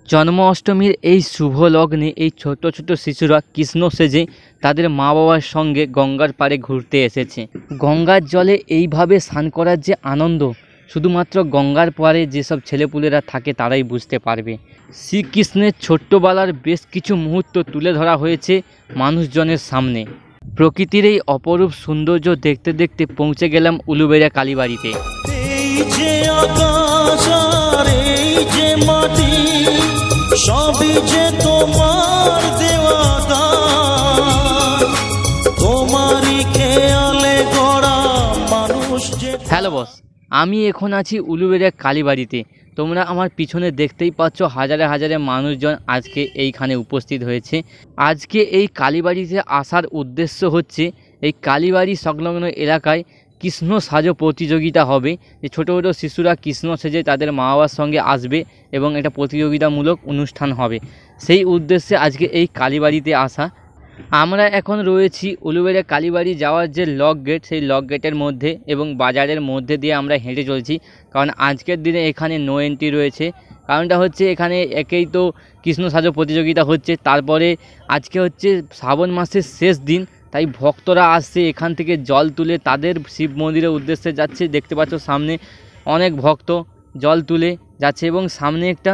জন্মাষ্টমীর এই শুভ লগ্নে এই ছোট ছোট শিশুরা কৃষ্ণ সেজে তাদের মা বাবার সঙ্গে গঙ্গার পাড়ে ঘুরতে এসেছে। গঙ্গার জলে এইভাবে স্নান করার যে আনন্দ শুধুমাত্র গঙ্গার পাড়ে যেসব ছেলেপুলেরা থাকে তারাই বুঝতে পারবে। শ্রীকৃষ্ণের ছোট্টবেলার বেশ কিছু মুহূর্ত তুলে ধরা হয়েছে মানুষজনের সামনে। প্রকৃতির এই অপরূপ সৌন্দর্য দেখতে দেখতে পৌঁছে গেলাম উলুবেড়িয়া কালীবাড়িতে। হ্যালো বস, আমি এখন আছি উলুবেড়িয়া কালীবাড়িতে। তোমরা আমার পিছনে দেখতেই পাচ্ছ হাজারে হাজারে মানুষজন আজকে এইখানে উপস্থিত হয়েছে। আজকে এই কালীবাড়িতে আসার উদ্দেশ্য হচ্ছে এই কালীবাড়ি সংলগ্ন এলাকায় কৃষ্ণ সাজো প্রতিযোগিতা হবে। যে ছোটো ছোটো শিশুরা কৃষ্ণ সেজে তাদের মা বাবার সঙ্গে আসবে এবং এটা প্রতিযোগিতামূলক অনুষ্ঠান হবে। সেই উদ্দেশ্যে আজকে এই কালীবাড়িতে আসা। আমরা এখন রয়েছি উলুবেড়িয়া কালীবাড়ি যাওয়ার যে লক গেট, সেই লক গেটের মধ্যে এবং বাজারের মধ্যে দিয়ে আমরা হেঁটে চলছি, কারণ আজকের দিনে এখানে নো এন্ট্রি রয়েছে। কারণটা হচ্ছে এখানে একেই তো কৃষ্ণ সাজো প্রতিযোগিতা হচ্ছে, তারপরে আজকে হচ্ছে শ্রাবণ মাসের শেষ দিন, তাই ভক্তরা আসছে এখান থেকে জল তুলে তাদের শিব মন্দিরের উদ্দেশ্যে যাচ্ছে। দেখতে পাচ্ছ সামনে অনেক ভক্ত জল তুলে যাচ্ছে এবং সামনে একটা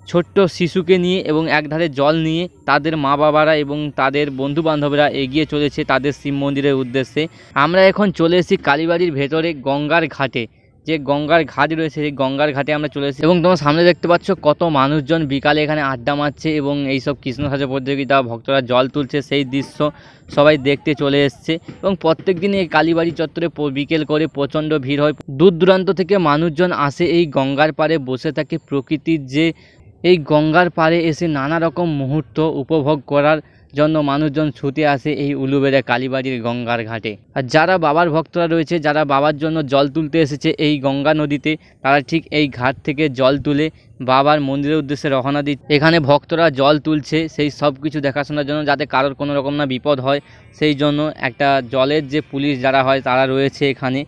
ছোট্ট শিশুকে নিয়ে এবং একধারে জল নিয়ে তাদের মা বাবারা এবং তাদের বন্ধু বান্ধবরা এগিয়ে চলেছে তাদের শিব মন্দিরের উদ্দেশ্যে। আমরা এখন চলে এসেছি কালীবাড়ির ভেতরে গঙ্গার ঘাটে। যে গঙ্গার ঘাট রয়েছে সেই গঙ্গার ঘাটে আমরা চলে এসেছি এবং তোমার সামনে দেখতে পাচ্ছ কত মানুষজন বিকালে এখানে আড্ডা মারছে এবং এইসব কৃষ্ণ সাজো প্রতিযোগিতা, ভক্তরা জল তুলছে সেই দৃশ্য সবাই দেখতে চলে এসছে। এবং প্রত্যেক দিন এই কালীবাড়ি চত্বরে বিকেল করে প্রচণ্ড ভিড় হয়। দূর দূরান্ত থেকে মানুষজন আসে এই গঙ্গার পাড়ে বসে থাকে। প্রকৃতির যে এই গঙ্গার পাড়ে এসে নানা রকম মুহূর্ত উপভোগ করার জন্য মানুষজন ছুটে আসে এই উলুবেড়িয়া কালীবাড়ির গঙ্গার ঘাটে। আর যারা বাবার ভক্তরা রয়েছে, যারা বাবার জন্য জল তুলতে এসেছে এই গঙ্গা নদীতে, তারা ঠিক এই ঘাট থেকে জল তুলে বাবার মন্দিরের উদ্দেশ্যে রওনা দিচ্ছে। এখানে ভক্তরা জল তুলছে সেই সব কিছু দেখাশোনার জন্য, যাতে কারোর কোনো রকম না বিপদ হয় সেই জন্য একটা জলের যে পুলিশ যারা হয় তারা রয়েছে এখানে।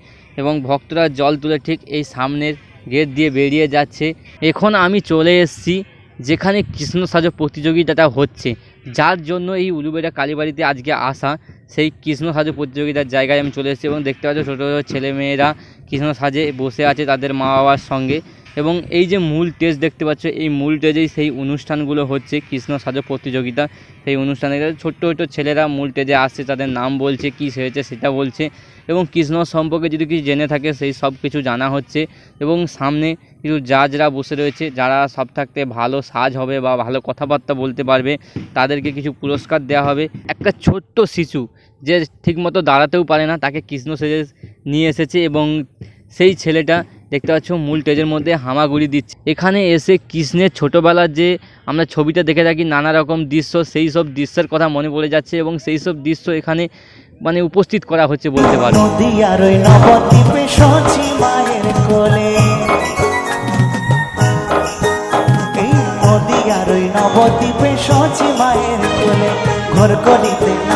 এবং ভক্তরা জল তুলে ঠিক এই সামনের গেট দিয়ে বেরিয়ে যাচ্ছে। এখন আমি চলে এসেছি যেখানে কৃষ্ণ সাজো প্রতিযোগিতাটা হচ্ছে, যার জন্য এই উলুবেড়িয়া কালীবাড়িতে আজকে আসা। সেই কৃষ্ণ সাজো প্রতিযোগিতার জায়গায় আমি চলে এসেছি এবং দেখতে পাচ্ছি ছোটো ছোটো ছেলেমেয়েরা কৃষ্ণ সাজে বসে আছে তাদের মা বাবার সঙ্গে। এবং এই যে মূল স্টেজ দেখতে পাচ্ছ, এই মূল স্টেজেই সেই অনুষ্ঠানগুলো হচ্ছে কৃষ্ণ সাজো প্রতিযোগিতা। সেই অনুষ্ঠানে ছোট্ট ছোটো ছেলেরা মূল স্টেজে আসছে, তাদের নাম বলছে, কী সেরেছে সেটা বলছে এবং কৃষ্ণ সম্পর্কে যদি কিছু জেনে থাকে সেই সব কিছু জানা হচ্ছে। এবং সামনে কিছু জাজরা বসে রয়েছে, যারা সব থাকতে ভালো সাজ হবে বা ভালো কথাবার্তা বলতে পারবে তাদেরকে কিছু পুরস্কার দেওয়া হবে। একটা ছোট্ট শিশু যে ঠিকমতো দাঁড়াতেও পারে না, তাকে কৃষ্ণ সেজে নিয়ে এসেছে এবং সেই ছেলেটা দেখতে পাচ্ছ মূল স্টেজের মধ্যে হামাগুড়ি দিচ্ছে। এখানে এসে কৃষ্ণের ছোটোবেলার যে আমরা ছবিটা দেখে থাকি নানা রকম দৃশ্য, সেই সব দৃশ্যের কথা মনে পড়ে যাচ্ছে এবং সেই সব দৃশ্য এখানে মানে উপস্থিত করা হচ্ছে বলতে পারো।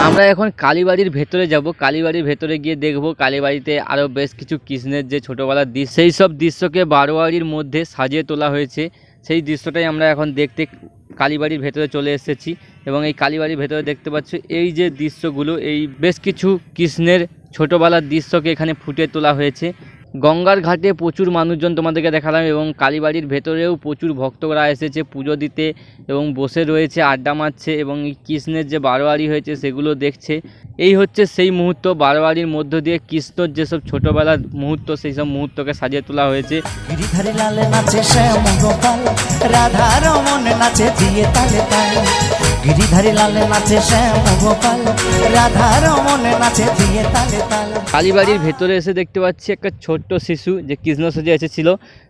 আমরা এখন কালীবাড়ির ভেতরে যাব। কালীবাড়ির ভেতরে গিয়ে দেখব কালীবাড়িতে আরও বেশ কিছু কৃষ্ণের যে ছোটোবেলার দৃশ্য, সেই সব দৃশ্যকে বারোয়ারির মধ্যে সাজিয়ে তোলা হয়েছে। সেই দৃশ্যটাই আমরা এখন দেখতে কালীবাড়ির ভেতরে চলে এসেছি এবং এই কালীবাড়ির ভেতরে দেখতে পাচ্ছ এই যে দৃশ্যগুলো, এই বেশ কিছু কৃষ্ণের ছোটোবেলার দৃশ্যকে এখানে ফুটিয়ে তোলা হয়েছে। গঙ্গার ঘাটে প্রচুর মানুষজন তোমাদেরকে দেখালাম এবং কালীবাড়ির ভেতরেও প্রচুর ভক্তরা এসেছে পুজো দিতে এবং বসে রয়েছে, আড্ডা মারছে এবং এই কৃষ্ণের যে বারোয়ারি হয়েছে সেগুলো দেখছে। এই হচ্ছে সেই মুহূর্ত, বারোয়ারির মধ্য দিয়ে কৃষ্ণর যেসব ছোটোবেলার মুহূর্ত সেই সব মুহূর্তকে সাজিয়ে তোলা হয়েছে। গিরিধারী লালে নাচে শ্যাম গোপাল, রাধা রমন নাচে দিয়ে তালে তাল। গিরিধারী লালে নাচে শ্যাম গোপাল, রাধা রমন নাচে দিয়ে তালে তাল। কালীবাড়ির ভেতরে এসে দেখতে পাচ্ছি একটা ছোট্ট শিশু যে কৃষ্ণ সেজে এসেছিল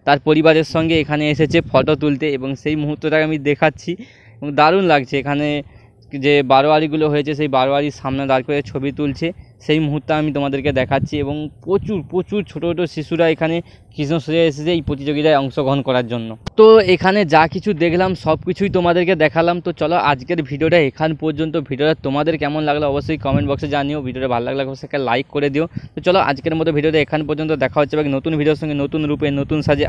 তার পরিবারের সঙ্গে এখানে এসেছে ফটো তুলতে এবং সেই মুহূর্তটাকে আমি দেখাচ্ছি এবং দারুণ লাগছে। এখানে যে বারোয়ারিগুলো হয়েছে সেই বারোয়ারির সামনে দাঁড় করে ছবি তুলছে, সেই মুহূর্তে আমি তোমাদেরকে দেখাচ্ছি এবং প্রচুর প্রচুর ছোটো ছোটো শিশুরা এখানে কৃষ্ণ সেজে এসেছে এই প্রতিযোগিতায় অংশগ্রহণ করার জন্য। তো এখানে যা কিছু দেখলাম সব কিছুই তোমাদেরকে দেখালাম। তো চলো আজকের ভিডিওটা এখান পর্যন্ত। ভিডিওটা তোমাদের কেমন লাগলো অবশ্যই কমেন্ট বক্সে জানিও। ভিডিওটা ভালো লাগলে অবশ্যই একটা লাইক করে দিও। তো চলো আজকের মতো ভিডিওটা এখান পর্যন্ত, দেখা হচ্ছে নতুন ভিডিওর সঙ্গে নতুন রূপে নতুন সাজে।